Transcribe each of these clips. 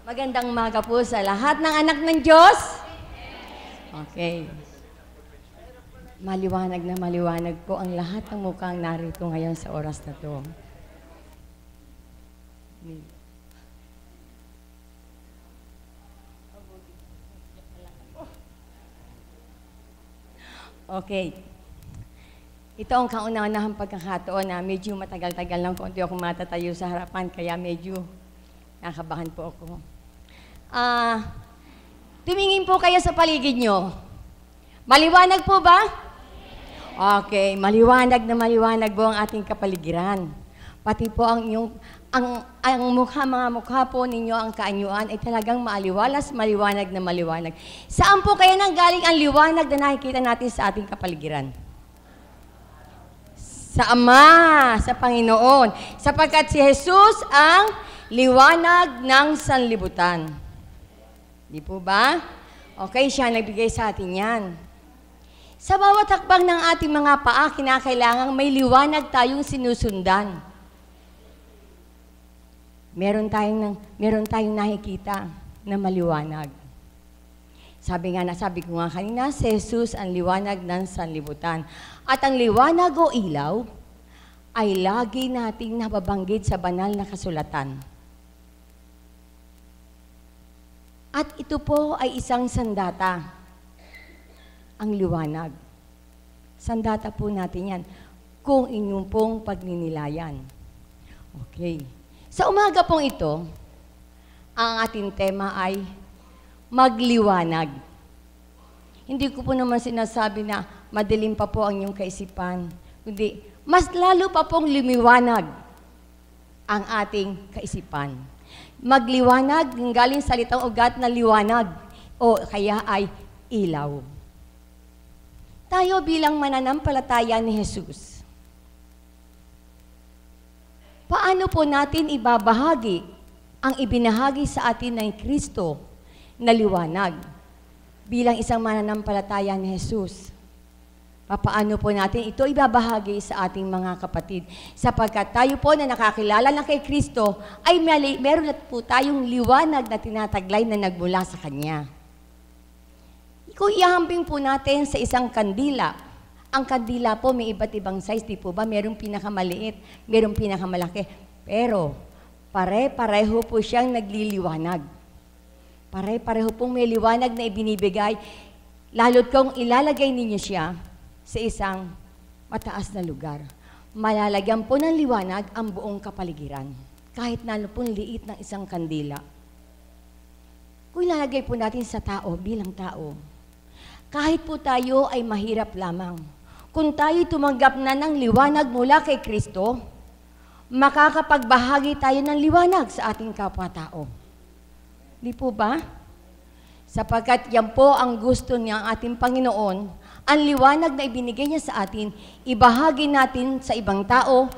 Magandang umaga po sa lahat ng anak ng Diyos. Okay. Maliwanag na maliwanag po ang lahat ng mukhang narito ngayon sa oras na to. Okay. Ito ang kauna-unahang pagkakataon na medyo matagal-tagal lang konti ako matatayo sa harapan, kaya medyo nakabahan po ako. Tumingin po kayo sa paligid nyo. Maliwanag po ba? Okay, maliwanag na maliwanag po ang ating kapaligiran. Pati po ang mga mukha po ninyo, ang kaanyuan ay talagang maaliwalas, maliwanag na maliwanag. Saan po kaya nanggaling ang liwanag na nakikita natin sa ating kapaligiran? Sa Ama, sa Panginoon. Sapagkat si Jesus ang liwanag ng sanlibutan. Di po ba? Okay, siya nagbigay sa atin yan. Sa bawat hakbang ng ating mga paa, kinakailangang may liwanag tayong sinusundan. Meron tayong nakikita na maliwanag. Sabi ko nga kanina, si Jesus ang liwanag ng sanlibutan. At ang liwanag o ilaw ay lagi nating nababanggit sa banal na kasulatan. At ito po ay isang sandata, ang liwanag. Sandata po natin yan, kung inyong pong pagninilayan. Okay. Sa umaga pong ito, ang ating tema ay magliwanag. Hindi ko po naman sinasabi na madilim pa po ang iyong kaisipan. Kundi, mas lalo pa pong lumiwanag ang ating kaisipan. Magliwanag, galing salitang ugat na liwanag, o kaya ay ilaw. Tayo bilang mananampalataya ni Jesus, paano po natin ibabahagi ang ibinahagi sa atin ng Kristo na liwanag bilang isang mananampalataya ni Jesus? Paano po natin ito ibabahagi sa ating mga kapatid? Sapagkat tayo po na nakakilala na kay Kristo, ay meron na po tayong liwanag na tinataglay na nagmula sa Kanya. Kung ihambing po natin sa isang kandila, ang kandila po may iba't ibang size, di po ba? Merong pinakamaliit, merong pinakamalaki. Pero, pare-pareho po siyang nagliliwanag. Pare-pareho pong may liwanag na ibinibigay, lalo't kung ilalagay ninyo siya sa isang mataas na lugar. Malalagyan po ng liwanag ang buong kapaligiran, kahit na pong liit ng isang kandila. Kung ilalagay po natin sa tao bilang tao, kahit po tayo ay mahirap lamang, kung tayo tumanggap na ng liwanag mula kay Kristo, makakapagbahagi tayo ng liwanag sa ating kapwa-tao. Di po ba? Sapagkat yan po ang gusto niya ating Panginoon, ang liwanag na ibinigay niya sa atin, ibahagi natin sa ibang tao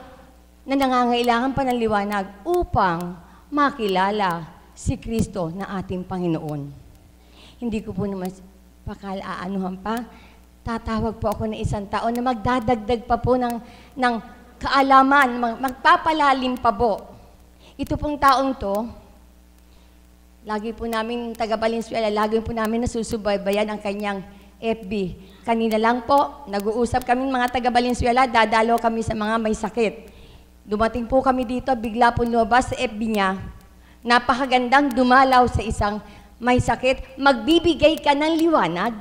na nangangailangan pa ng liwanag upang makilala si Kristo na ating Panginoon. Hindi ko po naman pakaalaanuhan pa, tatawag po ako ng isang tao na magdadagdag pa po ng kaalaman, magpapalalim pa po. Ito pong taong to, lagi po namin taga Valenzuela, lagi po namin nasusubaybayan ang kanyang FB. Kanina lang po, nag-uusap kami mga taga Valenzuela, dadalo kami sa mga may sakit. Dumating po kami dito, bigla po lumabas sa FB niya. Napakagandang dumalaw sa isang may sakit. Magbibigay ka ng liwanag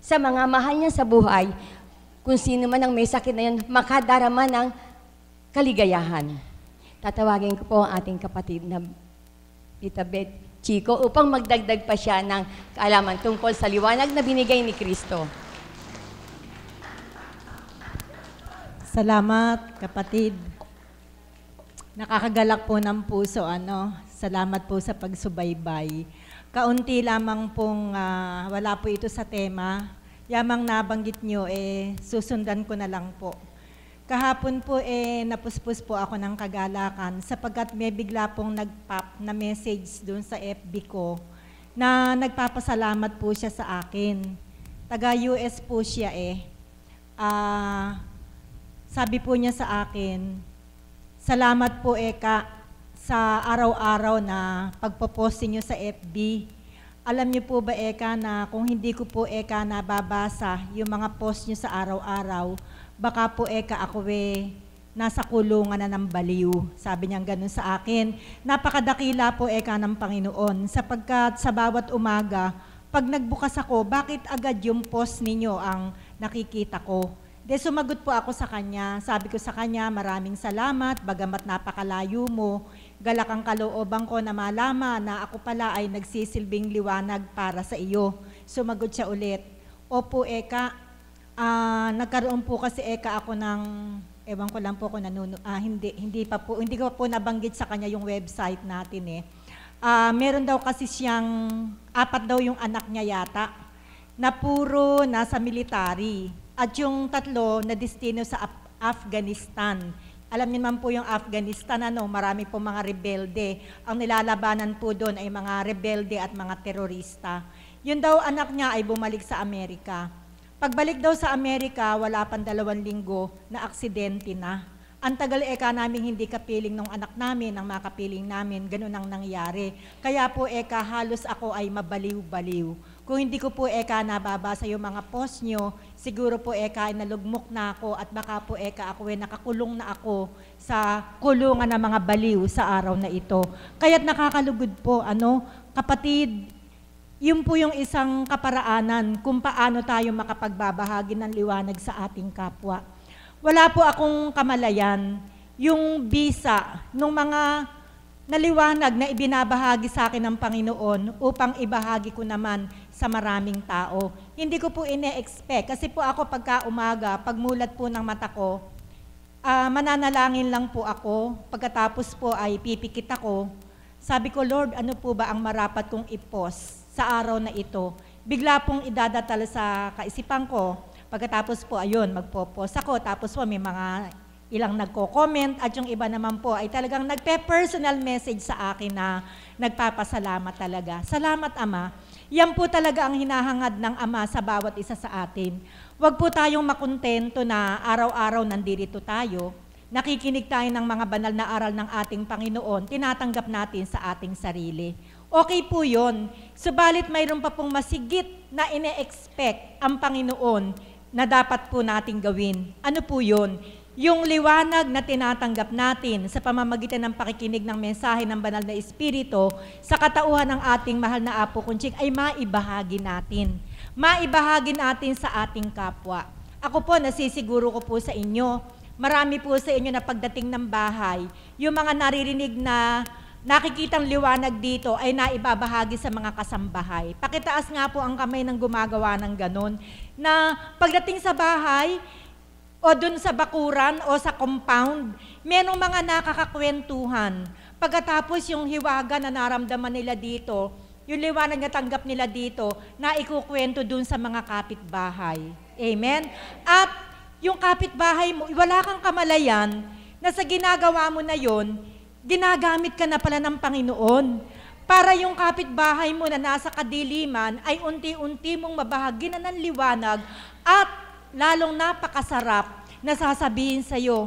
sa mga mahal niya sa buhay. Kung sino man ang may sakit na yun, makadarama ng kaligayahan. Tatawagin ko po ang ating kapatid na Tita Beth Chico upang magdagdag pa siya ng kaalaman tungkol sa liwanag na binigay ni Kristo. Salamat, kapatid. Nakakagalak po ng puso, Salamat po sa pagsubaybay. Kaunti lamang pong wala po ito sa tema. Yamang nabanggit nyo, susundan ko na lang po. Kahapon po, napuspos po ako ng kagalakan sapagkat may bigla pong nag-pop na message doon sa FB ko na nagpapasalamat po siya sa akin. Taga-US po siya Sabi po niya sa akin, salamat po Eka sa araw-araw na pagpo-post niyo sa FB. Alam niyo po ba, Eka, na kung hindi ko po, Eka, nababasa yung mga post niyo sa araw-araw, baka po, Eka, ako nasa kulungan na ng baliw. Sabi niya ganun sa akin. Napakadakila po, Eka, ng Panginoon, sapagkat sa bawat umaga, pag nagbukas ako, bakit agad yung post ninyo ang nakikita ko? Sumagot po ako sa kanya. Sabi ko sa kanya, maraming salamat, bagamat napakalayo mo, galak ang kalooban ko na malaman na ako pala ay nagsisilbing liwanag para sa iyo. Sumagot siya ulit, opo, Eka, nagkaroon po kasi, Eka, ako ng, ewan ko lang po kung hindi ko po nabanggit sa kanya yung website natin meron daw kasi siyang, 4 daw yung anak niya yata, na puro nasa military. At yung 3 na destino sa Afghanistan. Alam niyo naman po yung Afghanistan, marami po mga rebelde. Ang nilalabanan po doon ay mga rebelde at mga terorista. Yun daw anak niya ay bumalik sa Amerika. Pagbalik daw sa Amerika, wala pang 2 linggo na aksidente na. Ang tagal, Eka, namin hindi kapiling ng anak namin, ang mga kapiling namin, ganun ang nangyari. Kaya po, Eka, halos ako ay mabaliw-baliw. Kung hindi ko po, Eka, nababasa yung mga post nyo, siguro po, Eka, ay nalugmok na ako at baka po, Eka, ako ay nakakulong na ako sa kulungan ng mga baliw sa araw na ito. Kaya't nakakalugod po, kapatid, yun po yung isang kaparaanan kung paano tayo makapagbabahagi ng liwanag sa ating kapwa. Wala po akong kamalayan yung bisa ng mga naliwanag na ibinabahagi sa akin ng Panginoon upang ibahagi ko naman sa maraming tao. Hindi ko po ine-expect kasi po ako pagka umaga, pagmulat po ng mata ko, mananalangin lang po ako. Pagkatapos po ay pipikit ako. Sabi ko, Lord, ano po ba ang marapat kong i-post sa araw na ito? Bigla pong idadatal sa kaisipan ko. Pagkatapos po, ayun, magpo-post ako. Tapos po, may mga ilang nagko-comment at yung iba naman po ay talagang nagpe-personal message sa akin na nagpapasalamat talaga. Salamat, Ama. Yan po talaga ang hinahangad ng Ama sa bawat isa sa atin. Huwag po tayong makontento na araw-araw nandito tayo, nakikinig tayo ng mga banal na aral ng ating Panginoon, tinatanggap natin sa ating sarili. Okay po yun. Subalit mayroon pa pong masigit na ine-expect ang Panginoon na dapat po nating gawin. Ano po yun? Yung liwanag na tinatanggap natin sa pamamagitan ng pakikinig ng mensahe ng Banal na Espiritu sa katauhan ng ating mahal na Apo Kunching ay maibahagi natin. Maibahagi natin sa ating kapwa. Ako po, nasisiguro ko po sa inyo, marami po sa inyo na pagdating ng bahay, yung mga naririnig na nakikitang liwanag dito ay naibabahagi sa mga kasambahay. Pakitaas nga po ang kamay ng gumagawa ng ganon, na pagdating sa bahay, o dun sa bakuran o sa compound, merong mga nakakakwentuhan. Pagkatapos yung hiwaga na naramdaman nila dito, yung liwanag na tanggap nila dito, na ikukwento dun sa mga kapitbahay. Amen? At yung kapitbahay mo, wala kang kamalayan na sa ginagawa mo na yon, ginagamit ka na pala ng Panginoon para yung kapitbahay mo na nasa kadiliman ay unti-unti mong mabahagi na ng liwanag at lalong napakasarap na sasabihin sa'yo,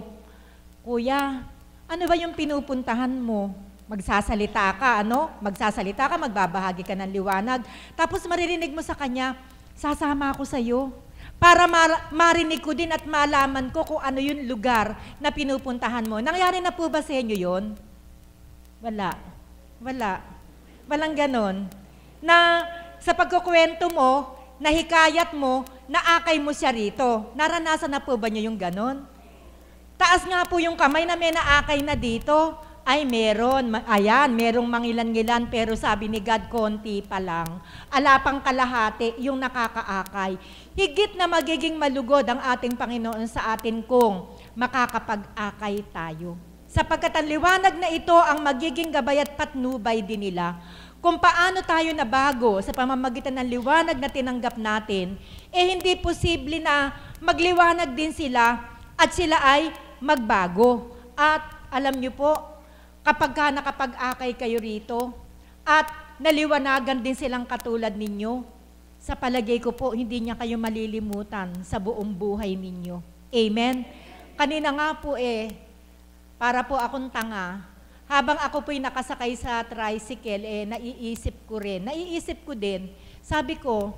Kuya, ano ba yung pinupuntahan mo? Magsasalita ka, Magsasalita ka, magbabahagi ka ng liwanag. Tapos maririnig mo sa kanya, sasama ako sa'yo. Para marinig ko din at malaman ko kung ano yung lugar na pinupuntahan mo. Nangyari na po ba sa inyo yun? Wala. Walang ganon. Na sa pagkukwento mo, nahikayat mo, naakay mo siya rito. Naranasan na po ba niyo yung ganon? Taas nga po yung kamay na may naakay na dito. Ay, meron. Ayan, merong mangilan-ngilan, pero sabi ni God, konti pa lang. Alapang kalahati yung nakakaakay. Higit na magiging malugod ang ating Panginoon sa atin kung makakapag-akay tayo. Sapagkat ang liwanag na ito ang magiging gabay at patnubay din nila. Kung paano tayo nabago sa pamamagitan ng liwanag na tinanggap natin, hindi posible na magliwanag din sila at sila ay magbago. At alam niyo po, kapag nakapag-akay kayo rito at naliwanagan din silang katulad ninyo, sa palagay ko po, hindi niya kayo malilimutan sa buong buhay ninyo. Amen? Kanina nga po para po akong tanga, habang ako po'y nakasakay sa tricycle, naiisip ko din, sabi ko,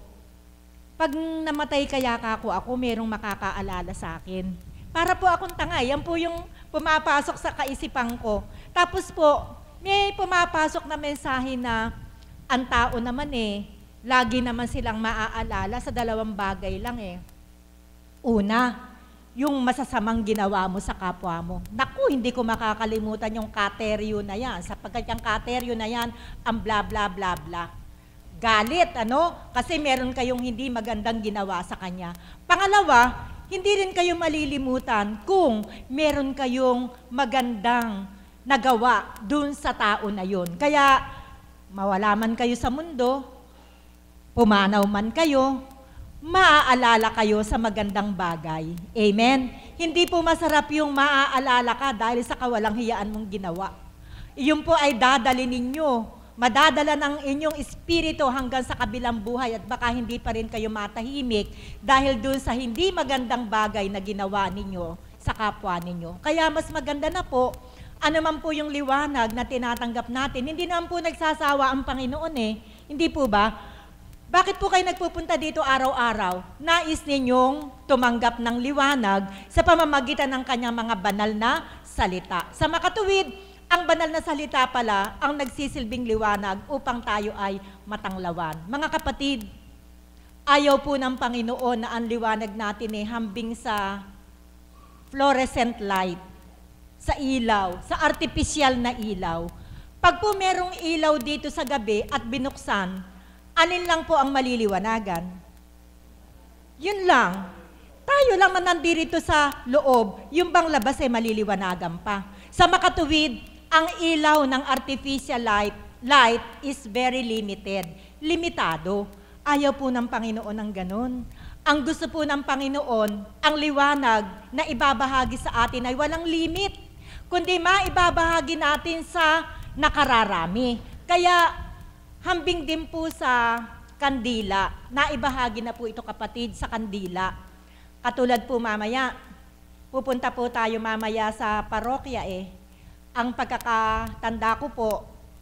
pag namatay kaya ako merong makakaalala sa akin. Para po akong tanga, yan po yung pumapasok sa kaisipan ko. Tapos po, may pumapasok na mensahe na ang tao naman lagi naman silang maaalala sa dalawang bagay lang Una, yung masasamang ginawa mo sa kapwa mo. Naku, hindi ko makakalimutan yung kateryo na yan. Sapagkat yung kateryo na yan, ang bla bla bla bla. Galit, Kasi meron kayong hindi magandang ginawa sa kanya. Pangalawa, hindi rin kayo malilimutan kung meron kayong magandang nagawa dun sa tao na yun. Kaya, mawala man kayo sa mundo, pumanaw man kayo, maaalala kayo sa magandang bagay. Amen? Hindi po masarap yung maaalala ka dahil sa kawalang hiyaan mong ginawa. Iyon po ay dadali ninyo. Madadala ng inyong espiritu hanggang sa kabilang buhay at baka hindi pa rin kayo matahimik dahil dun sa hindi magandang bagay na ginawa ninyo sa kapwa ninyo. Kaya mas maganda na po, ano man po yung liwanag na tinatanggap natin, hindi naman po nagsasawa ang Panginoon Hindi po ba? Bakit po kayo nagpupunta dito araw-araw? Nais ninyong tumanggap ng liwanag sa pamamagitan ng kanyang mga banal na salita. Sa makatuwid, ang banal na salita pala ang nagsisilbing liwanag upang tayo ay matanglawan. Mga kapatid, ayaw po ng Panginoon na ang liwanag natin hambing sa fluorescent light, sa ilaw, sa artificial na ilaw. Pag po merong ilaw dito sa gabi at binuksan, alin lang po ang maliliwanagan? Yun lang. Tayo lang na nandito sa loob, yung bang labas ay maliliwanagan pa. Sa makatuwid, ang ilaw ng artificial light is very limited. Limitado. Ayaw po ng Panginoon ng ganun. Ang gusto po ng Panginoon, ang liwanag na ibabahagi sa atin ay walang limit, kundi maibabahagi natin sa nakararami. Kaya, hambing din po sa kandila. Naibahagi na po ito kapatid sa kandila. Katulad po mamaya, pupunta po tayo mamaya sa parokya Ang pagkakatanda ko po,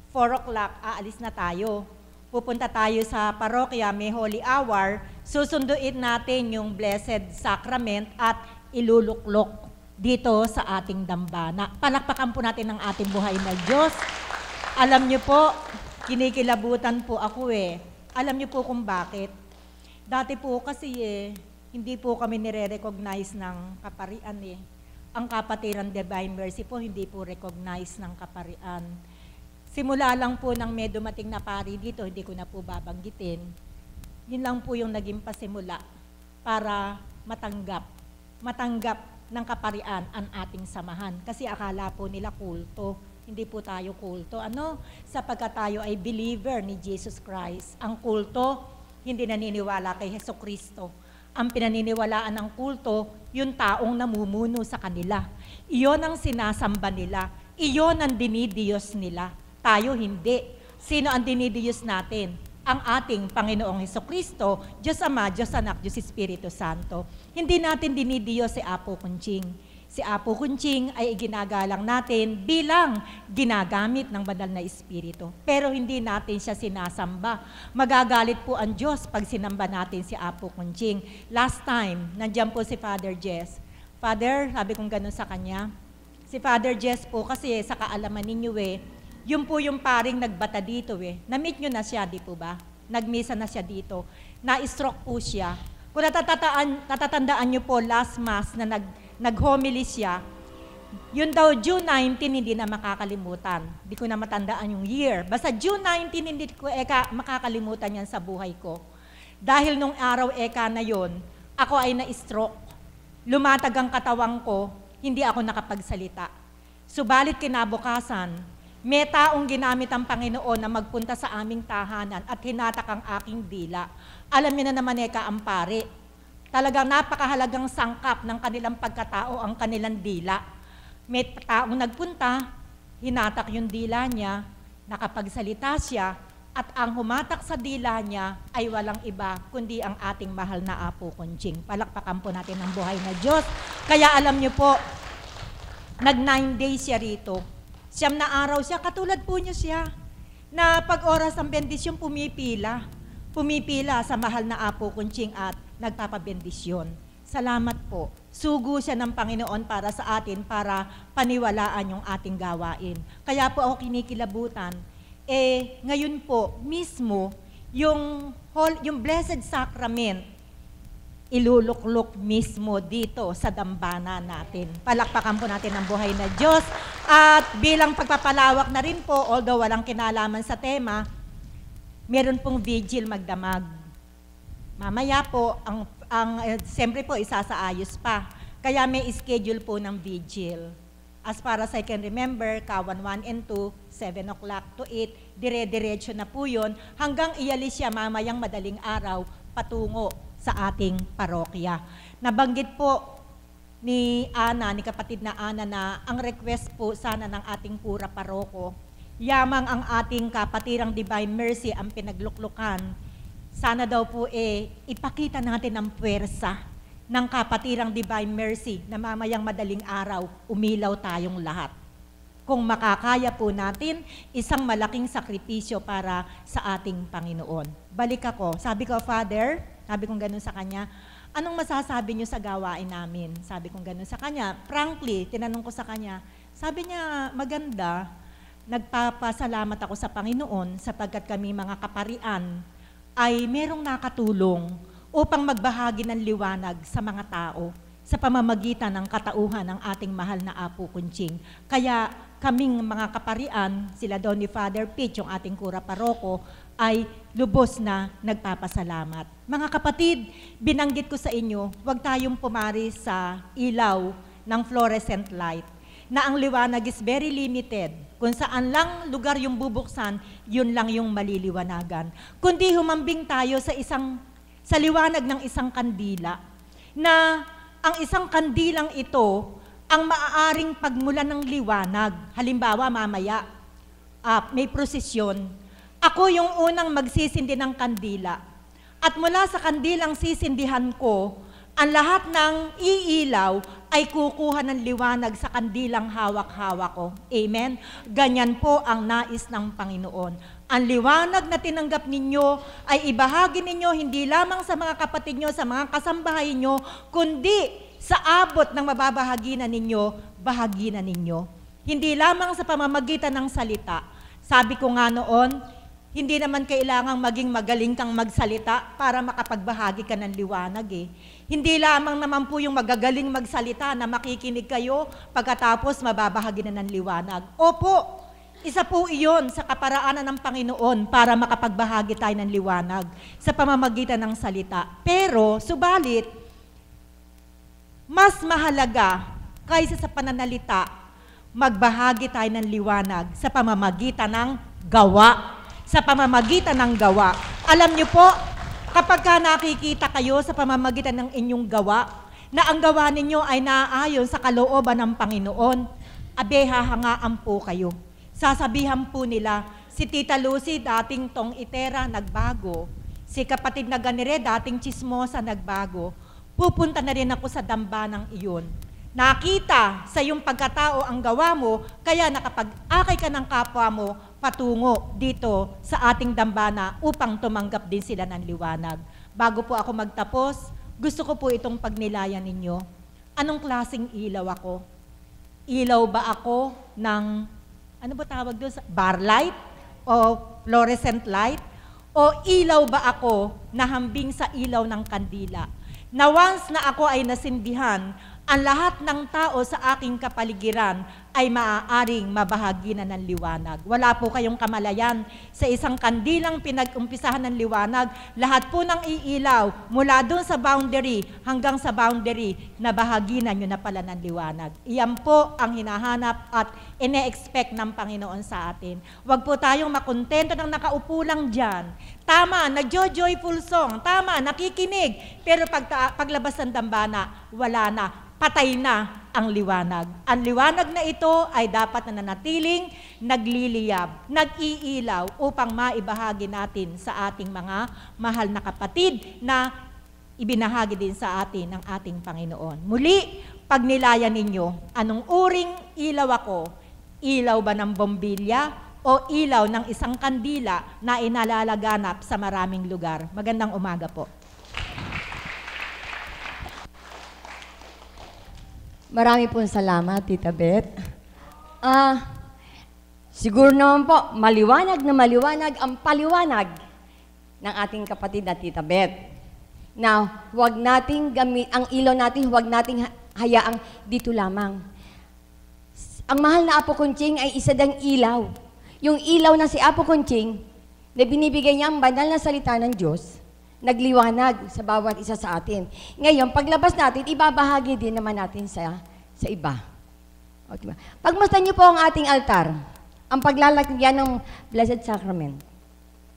4 o'clock, aalis na tayo. Pupunta tayo sa parokya, may holy hour, susunduin natin yung Blessed Sacrament at iluluklok dito sa ating dambana. Palakpakan po natin ang ating buhay na Diyos. Alam niyo po, kinikilabutan po ako Alam niyo po kung bakit. Dati po kasi hindi po kami nire-recognize ng kaparian Ang kapatiran Divine Mercy po, hindi po recognize ng kaparian. Simula lang po nang may dumating na pari dito, hindi ko na po babanggitin. Yun lang po yung naging pasimula para matanggap ng kaparian ang ating samahan. Kasi akala po nila kulto. Hindi po tayo kulto. Sapagkat tayo ay believer ni Jesus Christ. Ang kulto, hindi naniniwala kay Jesucristo. Ang pinaniniwalaan ng kulto, yung taong namumuno sa kanila. Iyon ang sinasamba nila. Iyon ang dinidiyos nila. Tayo hindi. Sino ang dinidiyos natin? Ang ating Panginoong Jesucristo, Diyos Ama, Diyos Anak, Diyos Espiritu Santo. Hindi natin dinidiyos si Apo Kunching. Si Apo Kunching ay iginagalang natin bilang ginagamit ng banal na Espiritu. Pero hindi natin siya sinasamba. Magagalit po ang Diyos pag sinamba natin si Apo Kunching. Last time, nandiyan po si Father Jess. Father, sabi kong ganun sa kanya, si Father Jess po kasi sa kaalaman ninyo yun po yung paring nagbata dito Na-meet nyo na siya, di po ba? Nagmisa na siya dito. Na-stroke po siya. Kung natatandaan nyo po, last mass na nag-homily siya, yun daw, June 19, hindi na makakalimutan. Hindi ko na matandaan yung year. Basta June 19, hindi ko makakalimutan yan sa buhay ko. Dahil nung araw na yon, ako ay na-stroke. Lumatag ang katawang ko, hindi ako nakapagsalita. Subalit kinabukasan, may taong ginamit ang Panginoon na magpunta sa aming tahanan at hinatak ang aking dila. Alam niyo na naman ang pare. Talagang napakahalagang sangkap ng kanilang pagkatao ang kanilang dila. May taong nagpunta, hinatak yung dila niya, nakapagsalita siya, at ang humatak sa dila niya ay walang iba kundi ang ating mahal na Apo Kunching. Palakpakan po natin ang buhay na Diyos. Kaya alam niyo po, nag 9 days siya rito. Siyam na araw siya, katulad po niyo siya, na pag oras ng bendisyon, pumipila sa mahal na Apo Kunching at nagpapabendisyon. Salamat po. Sugo siya ng Panginoon para sa atin, para paniwalaan yung ating gawain. Kaya po ako kinikilabutan. Ngayon po, mismo, yung Blessed Sacrament, iluluklok mismo dito sa dambana natin. Palakpakan po natin ang buhay na Diyos. At bilang pagpapalawak na rin po, although walang kinalaman sa tema, meron pong vigil magdamag. Mamaya po, siyempre po, isasaayos pa. Kaya may schedule po ng vigil. As far as I can remember, Kawan 1 and 2, 7 o'clock to 8, dire-diretso na po yun, hanggang ialis siya mamayang madaling araw patungo sa ating parokya. Nabanggit po ni kapatid na Ana, na ang request po sana ng ating pura paroko, yamang ang ating kapatirang Divine Mercy ang pinagluklukan, sana daw po ipakita natin ang puwersa ng kapatirang Divine Mercy na mamayang madaling araw, umilaw tayong lahat. Kung makakaya po natin, isang malaking sakripisyo para sa ating Panginoon. Balik ako, sabi ko, Father, sabi kong ganun sa kanya, anong masasabi niyo sa gawain namin? Sabi kong ganun sa kanya. Frankly, tinanong ko sa kanya, sabi niya, maganda, nagpapasalamat ako sa Panginoon sapagkat kami mga kaparian ay merong nakatulong upang magbahagi ng liwanag sa mga tao sa pamamagitan ng katauhan ng ating mahal na Apo Kunching. Kaya kaming mga kaparian, sila daw ni Father Pitch, yung ating kura paroko, ay lubos na nagpapasalamat. Mga kapatid, binanggit ko sa inyo, huwag tayong pumari sa ilaw ng fluorescent light, na ang liwanag is very limited. Kung saan lang lugar yung bubuksan, yun lang yung maliliwanagan. Kundi humambing tayo sa liwanag ng isang kandila, na ang isang kandilang ito ang maaaring pagmulan ng liwanag. Halimbawa, mamaya, may prosesyon. Ako yung unang magsisindi ng kandila. At mula sa kandilang sisindihan ko, ang lahat ng iilaw ay kukuha ng liwanag sa kandilang hawak-hawak ko. Amen? Ganyan po ang nais ng Panginoon. Ang liwanag na tinanggap ninyo ay ibahagi ninyo hindi lamang sa mga kapatid nyo, sa mga kasambahay nyo, kundi sa abot ng mababahagi na ninyo, bahagi na ninyo. Hindi lamang sa pamamagitan ng salita. Sabi ko nga noon, hindi naman kailangang maging magaling kang magsalita para makapagbahagi ka ng liwanag Hindi lamang naman po yung magagaling magsalita na makikinig kayo pagkatapos mababahagi na ng liwanag. Opo, isa po iyon sa kaparaanan ng Panginoon para makapagbahagi tayo ng liwanag sa pamamagitan ng salita. Pero, subalit, mas mahalaga kaysa sa pananalita, magbahagi tayo ng liwanag sa pamamagitan ng gawa. Sa pamamagitan ng gawa. Alam niyo po, kapag nakikita kayo sa pamamagitan ng inyong gawa, na ang gawa ninyo ay naaayon sa kalooban ng Panginoon, hahangaan po kayo. Sasabihan po nila, si Tita Lucy, dating tong itera, nagbago. Si kapatid na Ganire, dating chismosa, nagbago. Pupunta na rin ako sa dambanang iyon. Nakita sa iyong pagkatao ang gawa mo, kaya nakapag-akay ka ng kapwa mo patungo dito sa ating dambana upang tumanggap din sila ng liwanag. Bago po ako magtapos, gusto ko po itong pagnilayan ninyo. Anong klaseng ilaw ako? Ilaw ba ako ng, ano ba tawag doon? Bar light? O fluorescent light? O ilaw ba ako na hambing sa ilaw ng kandila? Na once na ako ay nasindihan, ang lahat ng tao sa aking kapaligiran ay maaaring mabahagi na ng liwanag. Wala po kayong kamalayan sa isang kandilang pinag-umpisahan ng liwanag. Lahat po ng iilaw mula doon sa boundary hanggang sa boundary na bahagi na nyo na pala ng liwanag. Iyan po ang hinahanap at ine-expect ng Panginoon sa atin. Huwag po tayong makontento ng nakaupo lang dyan. Tama, nagjo-joyful song. Tama, nakikinig. Pero paglabas ng dambana, wala na. Patay na ang liwanag. Ang liwanag na ito ay dapat na nanatiling nagliliyab, nag-iilaw upang maibahagi natin sa ating mga mahal na kapatid na ibinahagi din sa atin ng ating Panginoon. Muli, pagnilayan ninyo, anong uring ilaw ako? Ilaw ba ng bombilya o ilaw ng isang kandila na inalalaganap sa maraming lugar? Magandang umaga po. Marami pong salamat, Tita Beth. Siguro naman po, maliwanag na maliwanag ang paliwanag ng ating kapatid na Tita Beth. Now, huwag nating ang ilaw natin, huwag nating hayaang dito lamang. Ang mahal na Apo Kunching ay isa dang ilaw. Yung ilaw na si Apo Kunching, na binibigay niya ang banal na salita ng Diyos, nagliwanag sa bawat isa sa atin. Ngayon, paglabas natin, ibabahagi din naman natin sa iba. O, diba? Pagmasdan niyo po ang ating altar, ang paglalagyan ng Blessed Sacrament.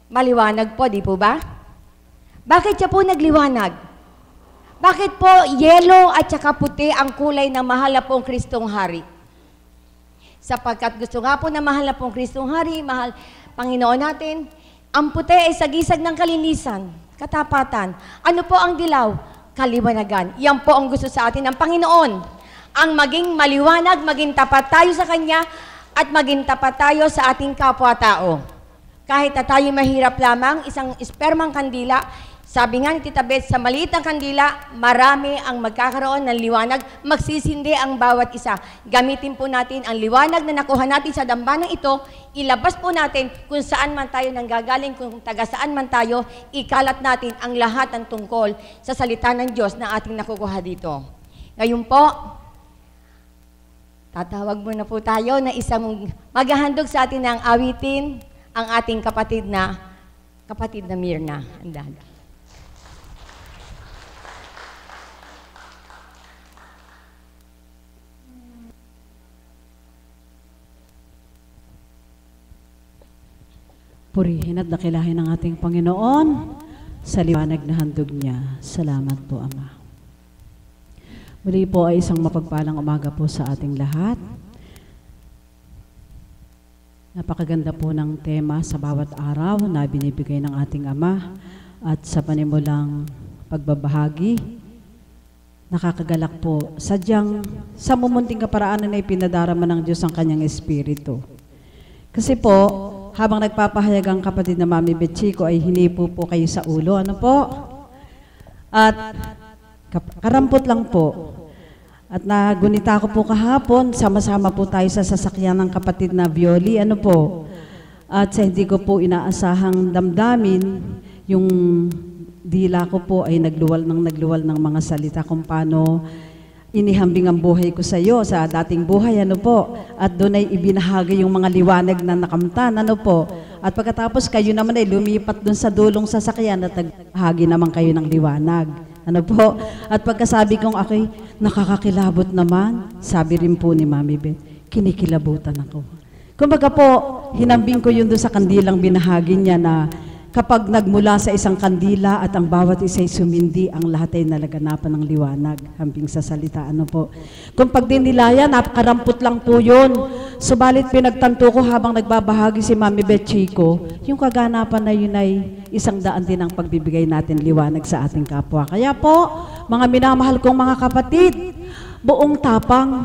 Maliwanag po, di po ba? Bakit siya po nagliwanag? Bakit po yellow at saka puti ang kulay ng mahal na pong Kristong Hari? Sapagkat gusto nga po na mahal na pong Kristong Hari, mahal Panginoon natin, ang puti ay sagisag ng kalinisan, katapatan. Ano po ang dilaw? Kaliwanagan. Yan po ang gusto sa atin ng Panginoon. Ang maging maliwanag, maging tapat tayo sa Kanya, at maging tapat tayo sa ating kapwa-tao. Kahit na tayo mahirap lamang, isang espermang kandila, sabi nga ni Tita Beth, sa maliit na kandila, marami ang magkakaroon ng liwanag, magsisindi ang bawat isa. Gamitin po natin ang liwanag na nakuha natin sa dambanang ito, ilabas po natin kung saan man tayo nanggagaling, kung taga saan man tayo, ikalat natin ang lahat ng tungkol sa salita ng Diyos na ating nakukuha dito. Ngayon po, tatawag muna po tayo na isang maghahandog sa atin ng awitin, ang ating kapatid na Myrna. Andada. Purihin at dakilahin ng ating Panginoon sa liwanag na handog niya. Salamat po, Ama. Muli po ay isang mapagpalang umaga po sa ating lahat. Napakaganda po ng tema sa bawat araw na binibigay ng ating Ama at sa panimulang pagbabahagi. Nakakagalak po. Sadyang sa mumunting kaparaanan ay pinadarama ng Diyos ang kanyang espiritu. Kasi po, habang nagpapahayag ang kapatid na Mami Betchico ay hinipo po kayo sa ulo. Ano po? At karampot lang po. At nagunita ko po kahapon, sama-sama po tayo sa sasakyan ng kapatid na Violi. Ano po? At sa hindi ko po inaasahang damdamin, yung dila ko po ay nagluwal ng mga salita kung paano inihambing ang buhay ko sa iyo, sa dating buhay, ano po. At doon ay ibinahagi yung mga liwanag na nakamtan, ano po. At pagkatapos kayo naman ay lumipat doon sa dulong sasakyan at naghagi naman kayo ng liwanag. Ano po. At pagkasabi kong ako'y nakakakilabot naman, sabi rin po ni Mami Beth, kinikilabutan ako. Kumbaga po, hinambing ko yun doon sa kandilang binahagi niya na kapag nagmula sa isang kandila at ang bawat isa'y sumindi, ang lahat ay nalaganapan ng liwanag, hambing sa salita, ano po. Kung pagdinilaya, napakarampot lang po yun. Subalit pinagtanto ko habang nagbabahagi si Mami Betchico, yung kaganapan na yun ay isang daan din ang pagbibigay natin liwanag sa ating kapwa. Kaya po, mga minamahal kong mga kapatid, buong tapang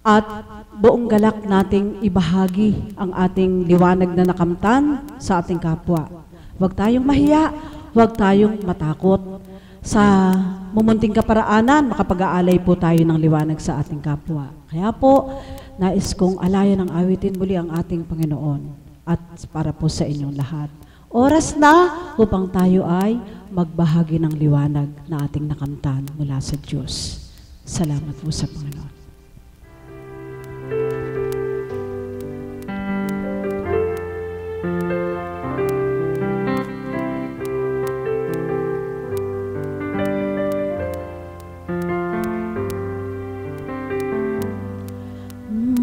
at buong galak nating ibahagi ang ating liwanag na nakamtan sa ating kapwa. Huwag tayong mahiya, huwag tayong matakot. Sa mumunting kaparaanan, makapag-aalay po tayo ng liwanag sa ating kapwa. Kaya po, nais kong alayan ng awitin muli ang ating Panginoon at para po sa inyong lahat. Oras na upang tayo ay magbahagi ng liwanag na ating nakamtan mula sa Diyos. Salamat po sa Panginoon.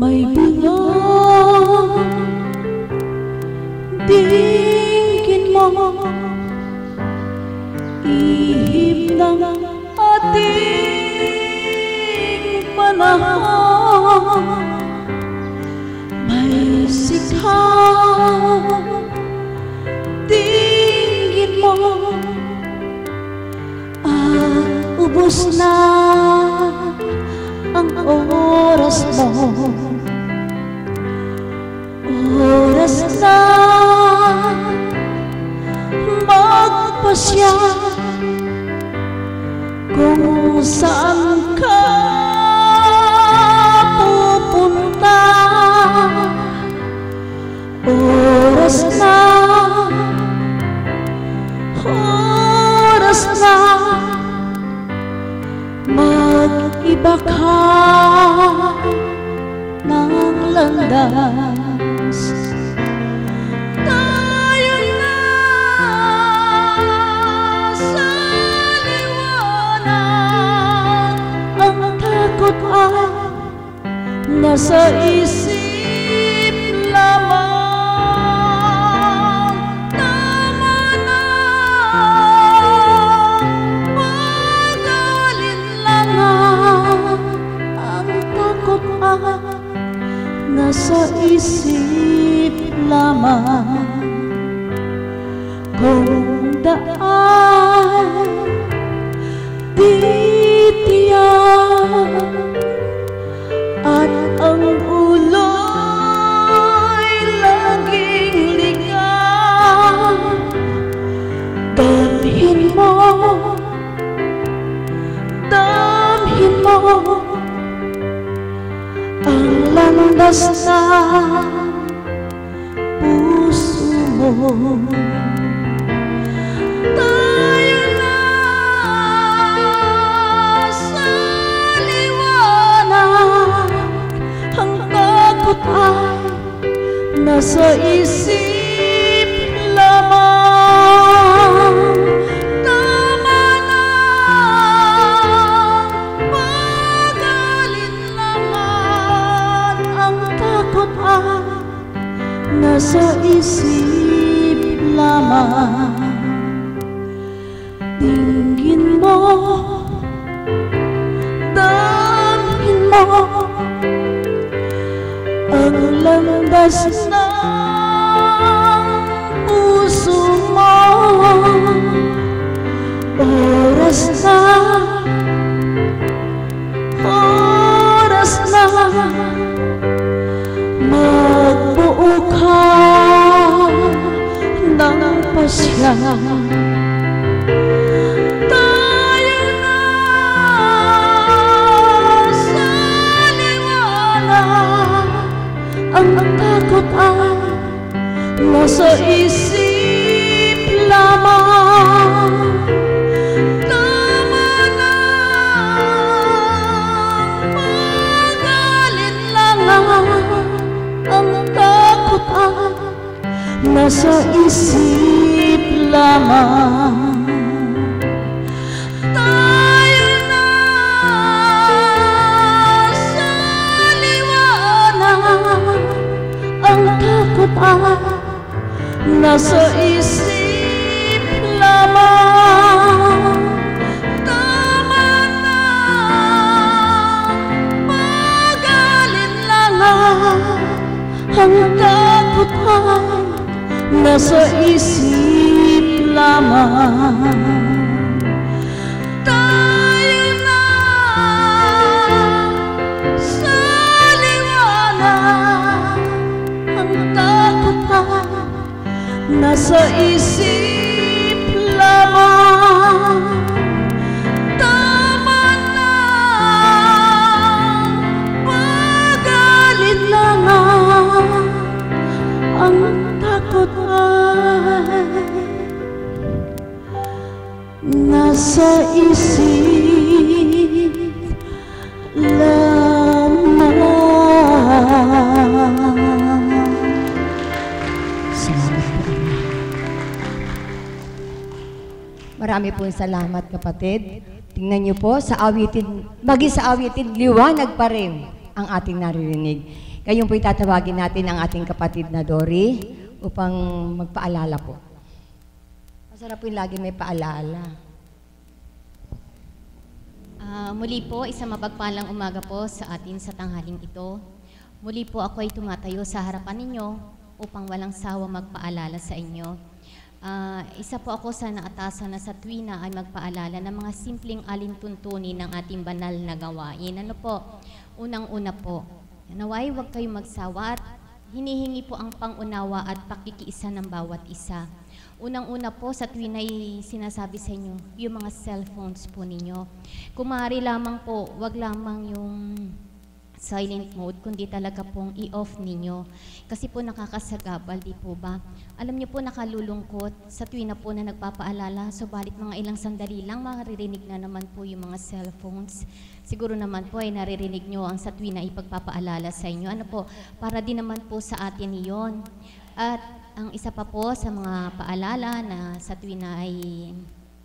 May bilang dinggin mo, ihip ng ating panahon. May sikha, dinggin mo, at ubos na ang oras mo. na magpasya kung saan ka pupunta. Oras na mag-iba ka ng landas. Tayo na sa liwanag. Ang takot ay nasa isip lamang. Tama na, pag-alinlangan. Ang takot ay nasa isip lamang. Kung daan di tiyak at ang ulo'y laging ligaw, damhin mo ang landas ng puso mo. Tayo na sa liwanag. Ang takot ay nasa isip lamang. Tama na, pag-alinlangan. Ang takot ay nasa isip lamang. Tingin mo, damhin mo ang landas ng puso mo. Oras na magbuo ka ng pasya. Tayo na sa liwanag. Ang takot ay nasa isip lamang. Tama na, pag-alinlangan. Ang takot ay nasa isip lamang. Tayo na sa liwanag. Ang takot ay nasa isip lamang. Tama na, pag-alinlangan. Ang takot ay nasa isip lamang. Tayo na sa liwanag. Ang takot ay nasa isip lamang. Tama na, pag-alinlangan. Ang takot ay nasa isip lamang. Marami pong salamat, kapatid. Tingnan niyo po, sa awitin, maging sa awitin, liwanag pa rin ang ating naririnig. Kayong po'y tatawagin natin ang ating kapatid na Dory upang magpaalala po. Masarap po yung lagi may paalala. Muli po, isang mapagpalang umaga po sa atin sa tanghaling ito. Muli po ako ay tumatayo sa harapan ninyo upang walang sawa magpaalala sa inyo. Isa po ako sa naatasan na sa tuwina ay magpaalala ng mga simpleng alintuntunin ng ating banal na gawain. Ano po? Unang-una po, naway huwag kayong magsawa at hinihingi po ang pangunawa at pakikiisa ng bawat isa. Unang-una po sa tuwing ay sinasabi sa inyo, yung mga cellphones po ninyo. Kung maaari lamang po, wag lamang yung silent mode, kundi talaga pong i-off ninyo. Kasi po nakakasagabal, di po ba? Alam niyo po nakalulungkot sa tuwing na po na nagpapaalala, subalit mga ilang sandali lang, maririnig na naman po yung mga cellphones. Siguro naman po ay naririnig nyo ang sa tuwing na ipagpapaalala sa inyo. Ano po, para din naman po sa atin iyon. At ang isa pa po sa mga paalala na sa tuwing na ay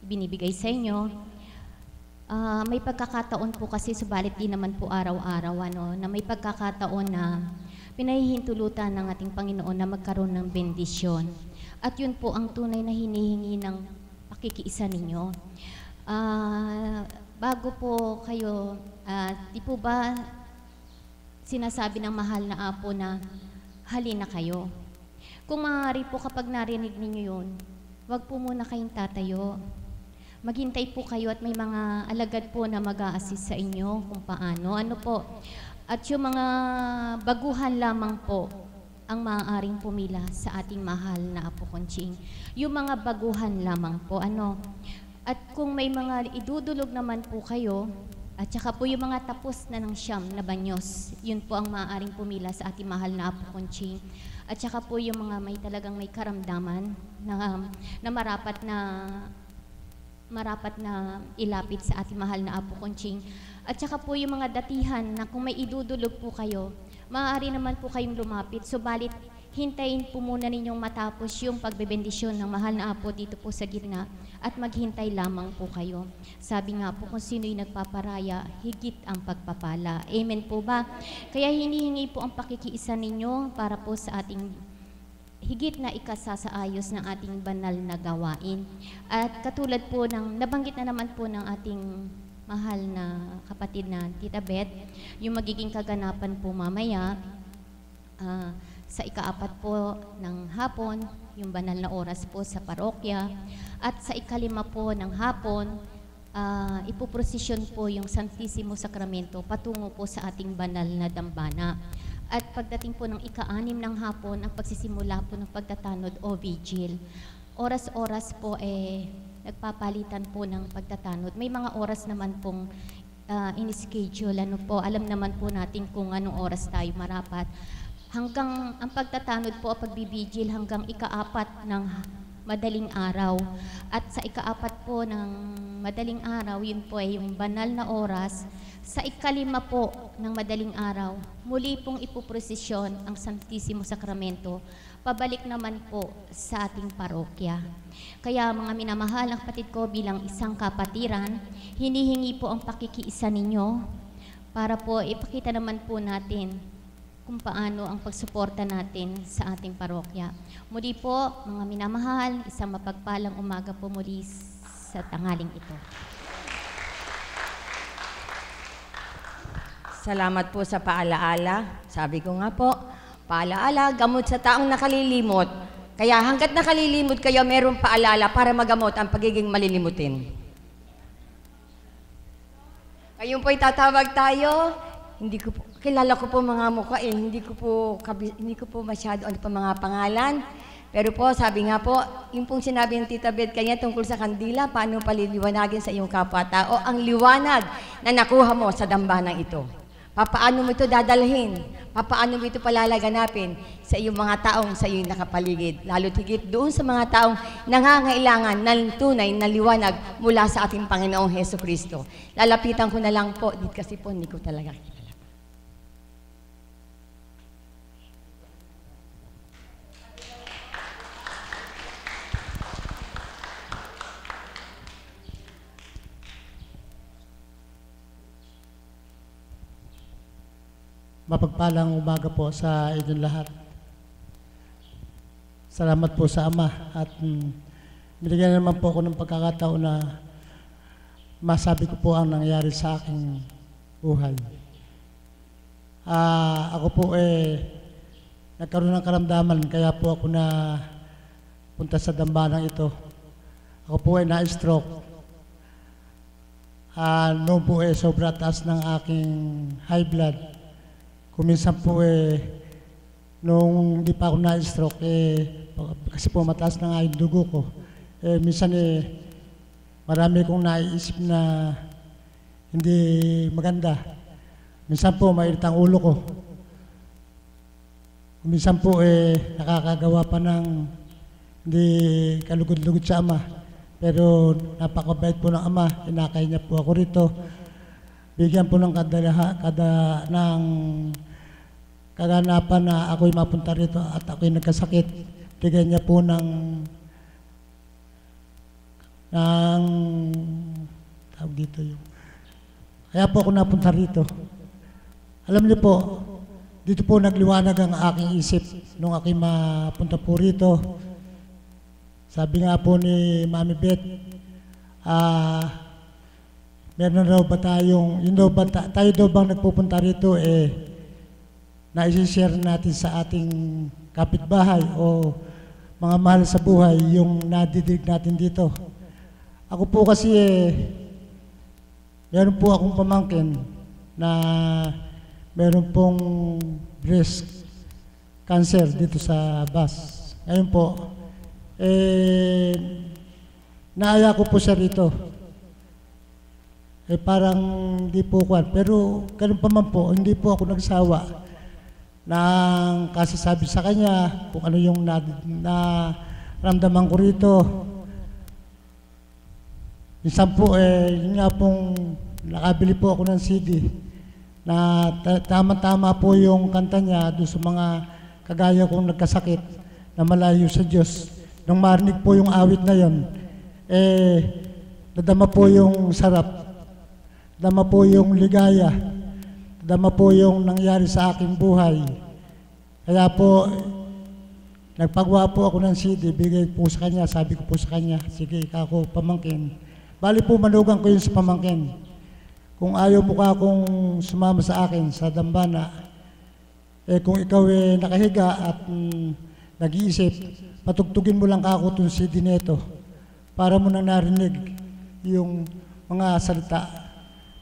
binibigay sa inyo, may pagkakataon po kasi, subalit di naman po araw-araw, na may pagkakataon na pinahihintulutan ng ating Panginoon na magkaroon ng bendisyon. At yun po ang tunay na hinihingi ng pakikiisa ninyo. Bago po kayo, di po ba sinasabi ng mahal na apo na halina kayo? Kung maaari po kapag narinig ninyo yun, wag po muna kayong tatayo. Maghintay po kayo at may mga alagad po na mag-a-assist sa inyo kung paano. Ano po? At yung mga baguhan lamang po ang maaaring pumila sa ating mahal na Apo Conching. Yung mga baguhan lamang po. At kung may mga idudulog naman po kayo, at saka po yung mga tapos na ng siyam na banyos, yun po ang maaaring pumila sa ating mahal na Apo Conching. At saka po yung mga may talagang may karamdaman na marapat na ilapit sa ating mahal na Apo Conching. At saka po yung mga datihan na kung may idudulog po kayo, maaari naman po kayong lumapit. Subalit, hintayin po muna ninyong matapos yung pagbebendisyon ng mahal na Apo dito po sa gitna at maghintay lamang po kayo. Sabi nga po, kung sino'y nagpaparaya, higit ang pagpapala. Amen po ba? Kaya hinihingi po ang pakikiisa ninyo para po sa ating higit na ikasasaayos ng ating banal na gawain. At katulad po ng, nabanggit na naman po ng ating mahal na kapatid na Tita Beth, yung magiging kaganapan po mamaya, sa ika-4 po ng hapon, yung banal na oras po sa parokya, at sa ika-5 po ng hapon, ipoprosesyon po yung Santissimo Sacramento patungo po sa ating banal na dambana. At pagdating po ng ika-6 ng hapon, ang pagsisimula po ng pagtatanod o vigil. Oras-oras po nagpapalitan po ng pagtatanod. May mga oras naman pong in-schedule. Alam naman po natin kung anong oras tayo marapat. Hanggang ang pagtatanod po o pagbibigil hanggang ika-4 ng madaling araw. At sa ika-4 po ng madaling araw, yun po ay yung banal na oras. Sa ika-5 po ng madaling araw, muli pong ipoprosesyon ang Santissimo Sacramento, pabalik naman po sa ating parokya. Kaya mga minamahal ng kapatid ko bilang isang kapatiran, hinihingi po ang pakikiisa ninyo para po ipakita naman po natin kung paano ang pagsuporta natin sa ating parokya. Muli po, mga minamahal, isang mapagpalang umaga po muli sa tanghaling ito. Salamat po sa paalaala. Sabi ko nga po, paalaala, gamot sa taong nakalilimot. Kaya hanggat nakalilimot kayo, mayroong paalala para magamot ang pagiging malilimutin. Ngayon po'y tatawag tayo. Kilala ko po mga mukha hindi ko po masyado mga pangalan. Pero po, sabi nga po, yung pong sinabi ng Tita Beth kanya tungkol sa kandila, paano paliliwanagin sa iyong kapwa-tao ang liwanag na nakuha mo sa dambanang ito. Papaano mo ito dadalhin? Papaano mo ito palalaganapin sa iyong mga taong sa iyong nakapaligid? Lalo tigit doon sa mga taong nangangailangan ng tunay na liwanag mula sa ating Panginoong Hesukristo. Lalapitan ko na lang po, kasi po hindi ko talaga kilala. Mapagpalang umaga po sa inyong lahat. Salamat po sa Ama at binigyan naman po ako ng pagkakataon na masabi ko po ang nangyari sa aking buhay. Ako po nagkaroon ng karamdaman kaya po ako na punta sa dambanang ito. Ako po na-stroke. Noon po sobra taas ng aking high blood. Kuminsan po nung hindi pa ako na-stroke, kasi po mataas na nga yung dugo ko. Minsan marami kong naiisip na hindi maganda. Minsan po mainit ang ulo ko. Minsan po nakakagawa pa ng hindi kalugod-lugod sa ama. Pero napakabait po ng ama, inakay niya po ako rito. Bigyan po ng ng kaganapan na ako'y mapunta rito at ako'y nagkasakit. Bigyan niya po ng tawag dito yung kaya po ako napunta rito. Alam niyo po, dito po nagliwanag ang aking isip nung aking mapunta po rito. Sabi nga po ni Mami Beth, meron raw ba tayong, tayo daw bang nagpupunta rito na isi-share natin sa ating kapitbahay o mga mahal sa buhay yung nadidig natin dito. Ako po kasi meron po akong pamangkin na meron pong breast cancer dito sa bus. Ngayon po, naaya ko po siya rito. Parang hindi po kwan. Pero ganun pa man po, hindi po ako nagsawa ng kasasabi sa kanya kung ano yung naramdaman ko rito. Minsan po, yun nga pong nakabili po ako ng CD na tama-tama po yung kanta niya doon sa mga kagaya kong nagkasakit na malayo sa Diyos. Nung marinig po yung awit na yon, nadama po yung sarap, nadama po yung ligaya, nadama po yung nangyari sa aking buhay. Kaya po, nagpagawa po ako ng CD, bigay po sa kanya, sabi ko po sa kanya, sige, ako pamangkin. Bali po manugang ko yun sa pamangkin. Kung ayaw mo ka akong sumama sa akin sa dambana, kung ikaw nakahiga at nag-iisip, patugtugin mo lang ako itong CD nito para mo nang narinig yung mga salita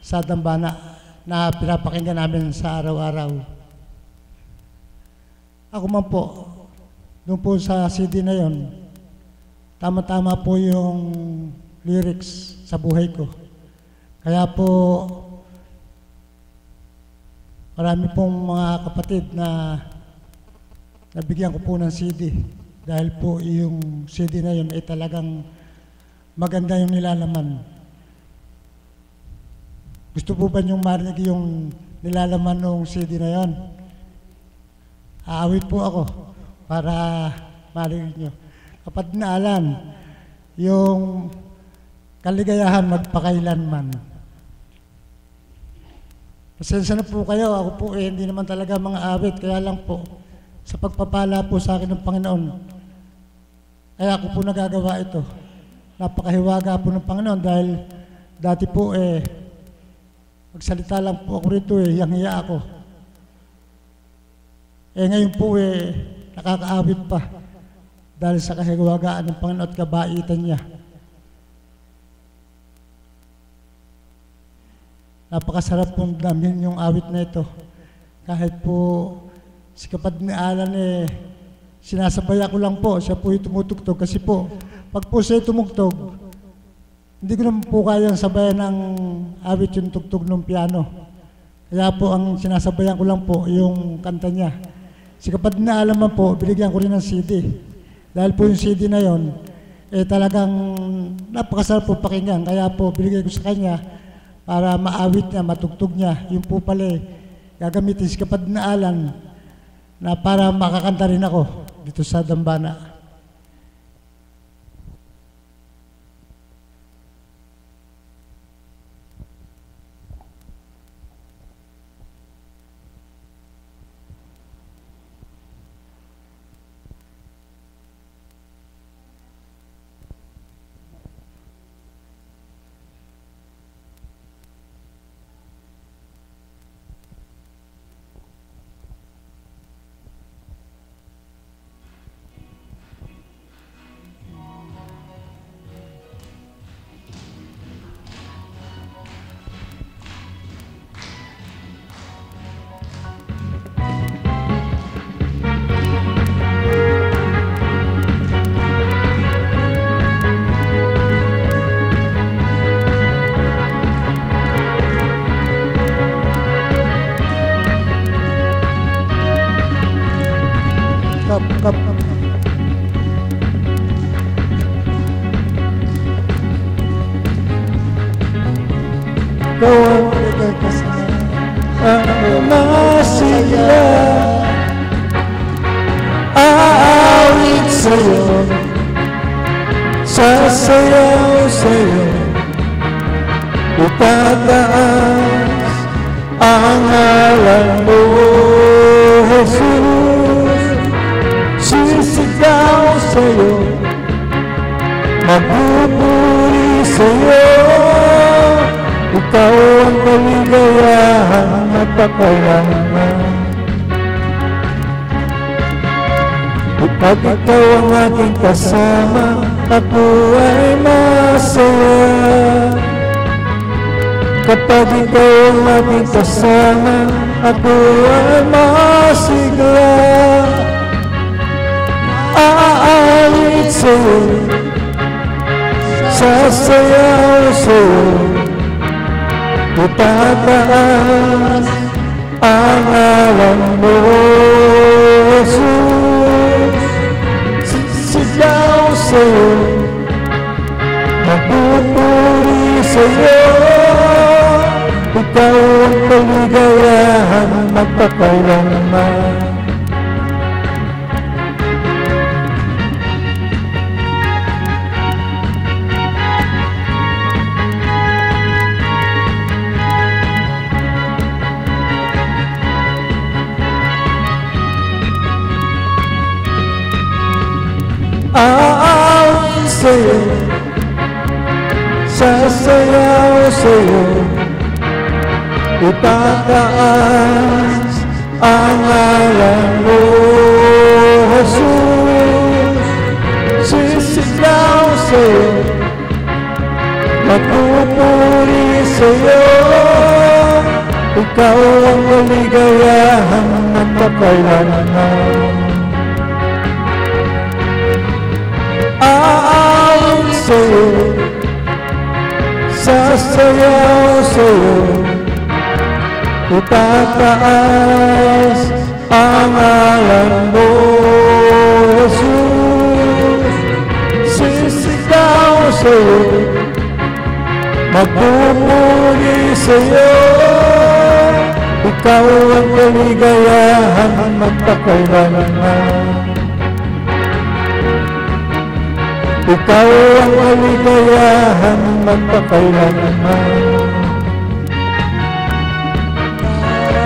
sa dambana na pinapakinggan namin sa araw-araw. Ako man po, doon po sa CD na yon, tama-tama po yung lyrics sa buhay ko. Kaya po, marami pong mga kapatid na nabigyan ko po ng CD dahil po yung CD na yun ay talagang maganda yung nilalaman. Gusto po ba niyong marinig yung nilalaman ng CD na yun? Aawit po ako para marinig niyo. Kapatid na Alan, yung kaligayahan magpakailanman. Pasensya na po kayo, ako po hindi naman talaga mga awit, kaya lang po sa pagpapala po sa akin ng Panginoon, kaya ako po nagagawa ito. Napakahiwaga po ng Panginoon dahil dati po magsalita lang po ako rito hiyang-hiya ako. Ngayon po nakakaawit pa dahil sa kahiwagaan ng Panginoon at kabaitan niya. Napakasarap pong damin yung awit na ito. Kahit po si kapatid ni Alan sinasabaya ko lang po, siya po yung tumutugtog. Kasi po, pag po siya tumugtog, hindi ko naman po kayang sabayan ng awit yung tugtog ng piano. Kaya po ang sinasabayan ko lang po yung kanta niya. Si kapatid ni Alan man po, binigyan ko rin ng CD. Dahil po yung CD na yon, talagang napakasarap po pakinggan. Kaya po binigay ko sa kanya para maawit niya, matugtog niya. Yung po pala gagamitin si kapatid na Alan na para makakanta rin ako dito sa dambana. ikaw ang nagkakasama, ako masigla. Aawit sa'yo, sasayaw sa'yo, itataas ang ngalan mo, Jesus. Sisigaw sa'yo, magpupuri sa'yo, ikaw ang kaligayahan at pakailanman. Kapag ikaw ang aking kasama, ako ay masaya. Kapag ikaw ang aking kasama, ako ay masigla. Aalit sa'yo, sasayaw sa'yo, itataas ang ngalan mo, Jesus. Sisigaw sa'yo, magpupuri sa'yo, ikaw ang kaligayahan magpakailanman. Aawit sa'yo, sasayaw sa'yo, itataas ang ngalan mo, Jesus. Sisigaw sa'yo, magpupuri sa'yo, ikaw ang kaligayahan at pakailanman. Aawit sa'yo, sasayaw sa'yo, itataas ang ngalan mo, Jesus. Sisigaw sa'yo, magpupuri sa'yo, ikaw ang kaligayahan magpakailanman. Ikaw ang kaligayahan magpakailanman.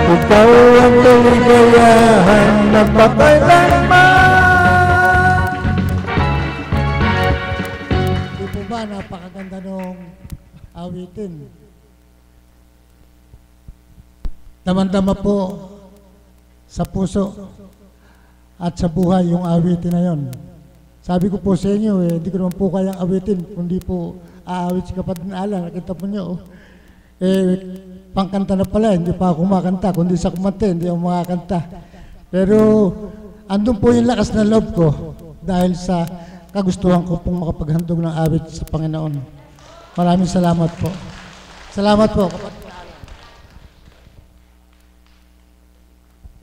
Ikaw ang kaligayahan magpakailanman. Di po ba napakaganda nung awitin? Damang-dama po sa puso at sa buhay yung awitin na yon. Sabi ko po sa inyo, hindi ko naman po kayang awitin, kundi po aawit si kapatid na Alan. Nakita po nyo, pangkanta na pala, hindi pa ako kumakanta, kundi sa kumante, hindi ako makakanta. Pero andun po yung lakas ng loob ko dahil sa kagustuhan ko pong makapaghandog ng awit sa Panginoon. Maraming salamat po. Salamat po, kapatid na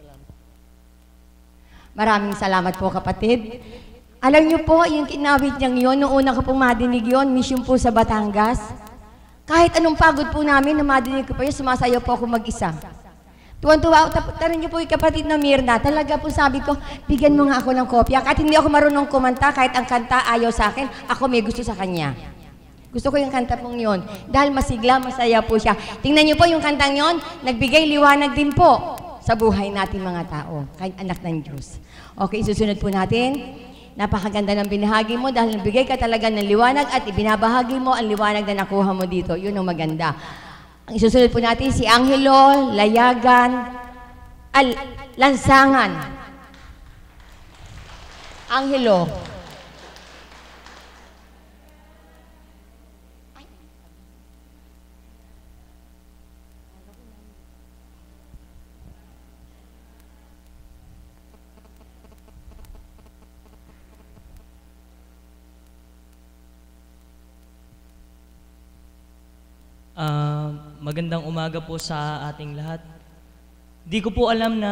Alan. Maraming salamat po, kapatid. Alam niyo po, yung kinawit niyang yun, noong una ko pong madinig yun, mission po sa Batangas. Kahit anong pagod po namin, na madinig ko po yun, sumasayaw po ako mag-isa. Tuwan-tuwa, tarin niyo po yung kapatid na Mirna, talaga po sabi ko, bigyan mo nga ako ng kopya. Kahit hindi ako marunong kumanta, kahit ang kanta ayaw sa akin, ako may gusto sa kanya. Gusto ko yung kanta pong yun. Dahil masigla, masaya po siya. Tingnan niyo po yung kantang yun, nagbigay liwanag din po sa buhay natin mga tao, kahit anak ng Diyos. Okay, susunod po natin. Napakaganda ng binahagi mo dahil nabigay ka talaga ng liwanag at ibinabahagi mo ang liwanag na nakuha mo dito. Yun ang maganda. Ang isusunod po natin si Angelo Layagan Lansangan. Angelo. Magandang umaga po sa ating lahat. Di ko po alam na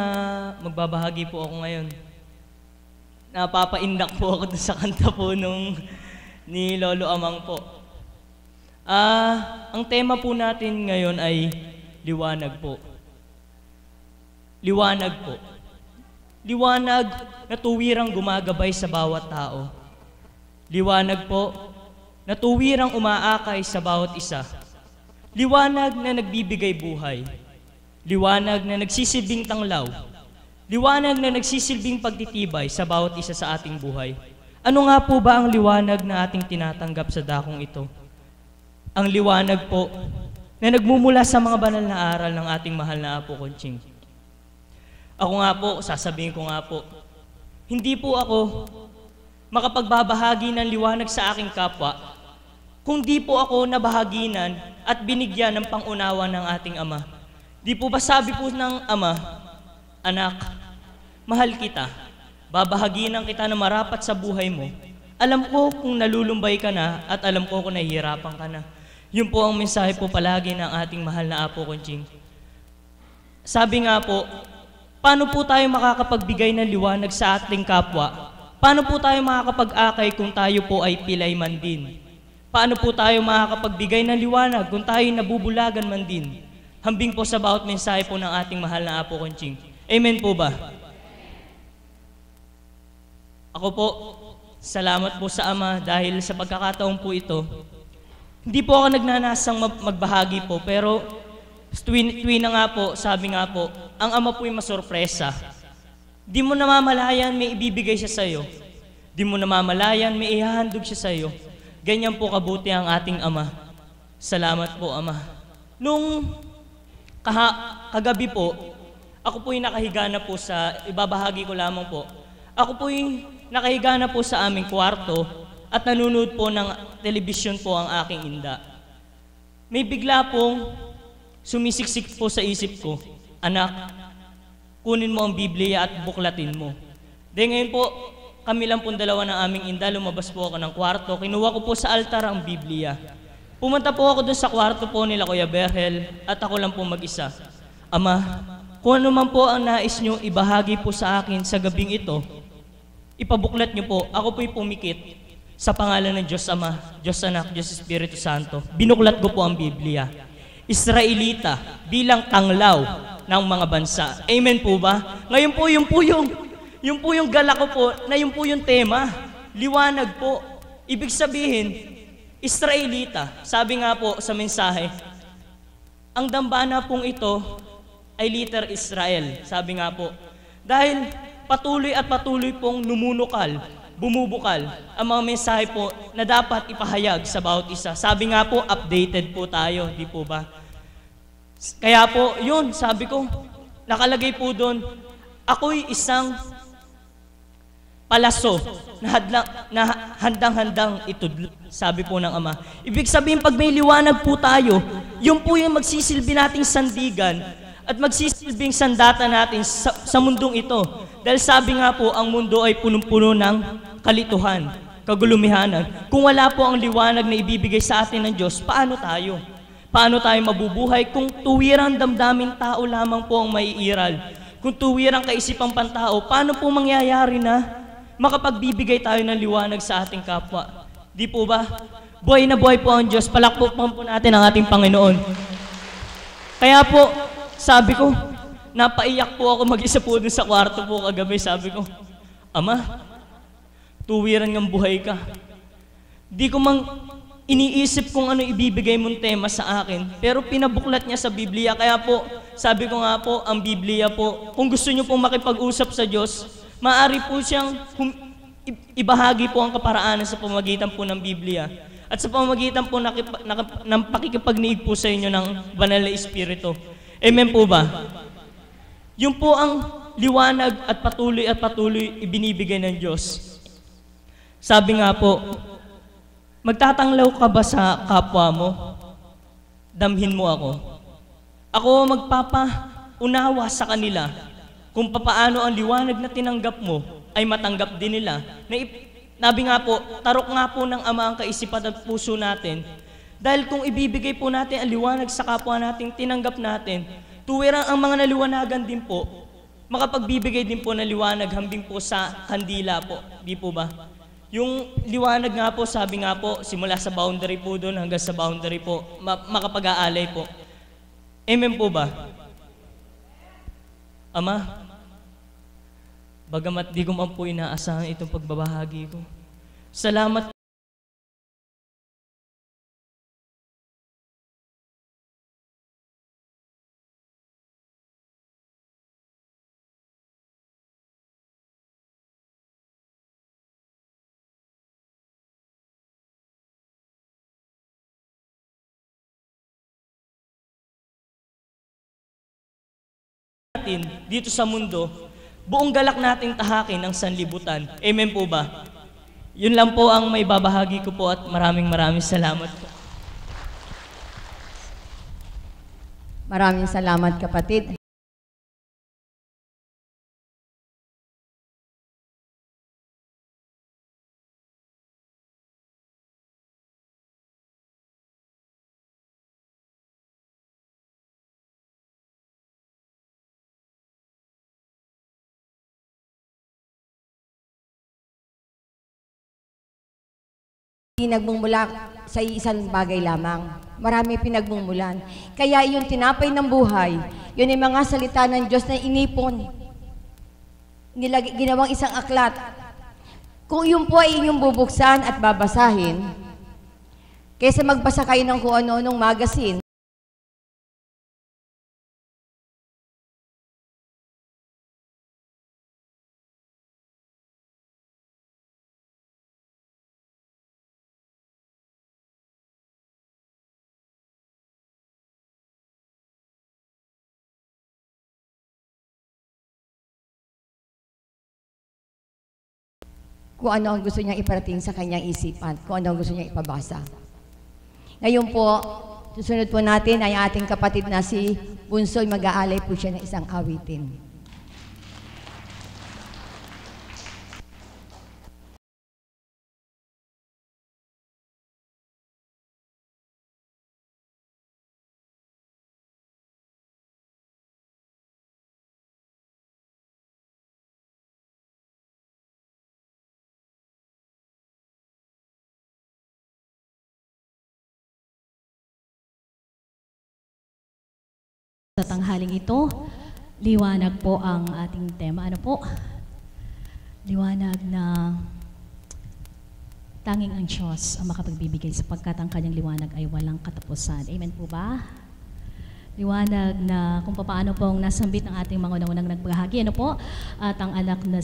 magbabahagi po ako ngayon. Napapaindak po ako sa kanta po ni Lolo Amang po. Ang tema po natin ngayon ay liwanag po. Liwanag po. Liwanag na tuwirang gumagabay sa bawat tao. Liwanag po na tuwirang umaakay sa bawat isa. Liwanag na nagbibigay buhay. Liwanag na nagsisilbing tanglaw. Liwanag na nagsisilbing pagtitibay sa bawat isa sa ating buhay. Ano nga po ba ang liwanag na ating tinatanggap sa dakong ito? Ang liwanag po na nagmumula sa mga banal na aral ng ating mahal na Apo Conching. Ako nga po, sasabihin ko nga po, hindi po ako makapagbabahagi ng liwanag sa aking kapwa kung di po ako nabahaginan at binigyan ng pangunawa ng ating Ama. Di po ba sabi po ng Ama, anak, mahal kita, babahaginan kita na marapat sa buhay mo. Alam ko kung nalulumbay ka na at alam ko kung nahihirapan ka na. Yun po ang mensahe po palagi ng ating mahal na Apo Conching. Sabi nga po, paano po tayo makakapagbigay ng liwanag sa ating kapwa? Paano po tayo makakapag-akay kung tayo po ay pilay man din? Paano po tayo makakapagbigay ng liwanag kung tayo nabubulagan man din? Hambing po sa bawat mensahe po ng ating mahal na Apo Conching. Amen po ba? Ako po, salamat po sa Ama dahil sa pagkakataon po ito. Hindi po ako nagnanasang magbahagi po, pero tuwi na nga po, sabi nga po, ang Ama po'y masurpresa. Di mo namamalayan, may ibibigay siya sa'yo. Di mo namamalayan, may ihahandog siya sa'yo. Ganyan po kabuti ang ating Ama. Salamat po, Ama. Nung kagabi po, ako po'y nakahiga na po sa, ibabahagi ko lamang po, ako po'y nakahiga na po sa aming kwarto at nanonood po ng telebisyon po ang aking inda. May bigla pong sumisiksik po sa isip ko, anak, kunin mo ang Biblia at buklatin mo. Dahil ngayon po, kami lang pong dalawa ng aming inda, lumabas po ako ng kwarto, kinuha ko po sa altar ang Biblia. Pumunta po ako dun sa kwarto po nila Kuya Berhel at ako lang po mag-isa. Ama, kung ano man po ang nais nyo ibahagi po sa akin sa gabing ito, ipabuklat nyo po, ako po'y pumikit sa pangalan ng Diyos Ama, Diyos Anak, Diyos Espiritu Santo. Binuklat ko po ang Biblia. Israelita bilang tanglaw ng mga bansa. Amen po ba? Ngayon po, yung po yung gala ko po, na yung po yung tema, liwanag po. Ibig sabihin, Israelita. Sabi nga po sa mensahe, ang dambana pong ito ay liter Israel. Sabi nga po, dahil patuloy at patuloy pong numunukal, bumubukal ang mga mensahe po na dapat ipahayag sa bawat isa. Sabi nga po, updated po tayo, di po ba? Kaya po, yun, sabi ko, nakalagay po doon, ako'y isang palaso na handang-handang itudlo, sabi po ng Ama. Ibig sabihin, pag may liwanag po tayo, yun po yung magsisilbi nating sandigan at magsisilbing sandata natin sa mundong ito. Dahil sabi nga po, ang mundo ay punong-puno ng kalituhan, kagulumihanan. Kung wala po ang liwanag na ibibigay sa atin ng Diyos, paano tayo? Paano tayo mabubuhay kung tuwirang damdamin tao lamang po ang maiiral? Kung tuwirang kaisipang pantao, paano po mangyayari na makapagbibigay tayo ng liwanag sa ating kapwa? Di po ba? Buhay na buhay po ang Diyos. Palakpakan po natin ang ating Panginoon. Kaya po, sabi ko, napaiyak po ako mag-isa po dun sa kwarto po kagabi. Sabi ko, Ama, tuwiran ng buhay ka. Di ko mang iniisip kung ano ibibigay mong tema sa akin, pero pinabuklat niya sa Biblia. Kaya po, sabi ko nga po, ang Biblia po, kung gusto niyo pong makipag-usap sa Diyos, maaari po siyang ibahagi po ang kaparaanan sa pamamagitan po ng Biblia. At sa pamamagitan po ng pakikipagniig po sa inyo ng Banal na Espiritu. Amen po ba? Yun po ang liwanag at patuloy ibinibigay ng Diyos. Sabi nga po, magtatanglaw ka ba sa kapwa mo? Damhin mo ako. Ako magpapaunawa sa kanila kung papaano ang liwanag na tinanggap mo ay matanggap din nila. Nabi nga po, tarok nga po ng Ama ang kaisipan at puso natin. Dahil kung ibibigay po natin ang liwanag sa kapwa natin, tinanggap natin, tuwirang ang mga naliwanagan din po, makapagbibigay din po ng liwanag hambing po sa kandila po. Di po ba? Yung liwanag nga po, sabi nga po, simula sa boundary po doon hanggang sa boundary po, makapag-aalay po. Amen po ba? Ama, bagamat di ko man po inaasahan itong pagbabahagi ko. Salamat natin dito sa mundo, buong galak nating tahakin ang sanlibutan. Amen po ba? Yun lang po ang may babahagi ko po at maraming salamat po. Maraming salamat, kapatid. Pinagmumula sa isang bagay lamang. Marami pinagmumulan. Kaya yung tinapay ng buhay, yun ay mga salita ng Diyos na inipon. Ginawang isang aklat. Kung yun po ay inyong bubuksan at babasahin, kaysa magbasa kayo ng kung ano-anong magazine, kung ano ang gusto niyang iparating sa kanyang isipan, kung ano ang gusto niyang ipabasa. Ngayon po, susunod po natin ay ating kapatid na si Bunsoy, mag-aalay po siya ng isang awitin. Sa tanghaling ito, liwanag po ang ating tema. Ano po? Liwanag na tanging ang Diyos ang makapagbibigay sapagkat ang kanyang liwanag ay walang katapusan. Amen po ba? Liwanag na kung paano pong nasambit ng ating mga unang-unang nagbahagi. Ano po? At ang anak na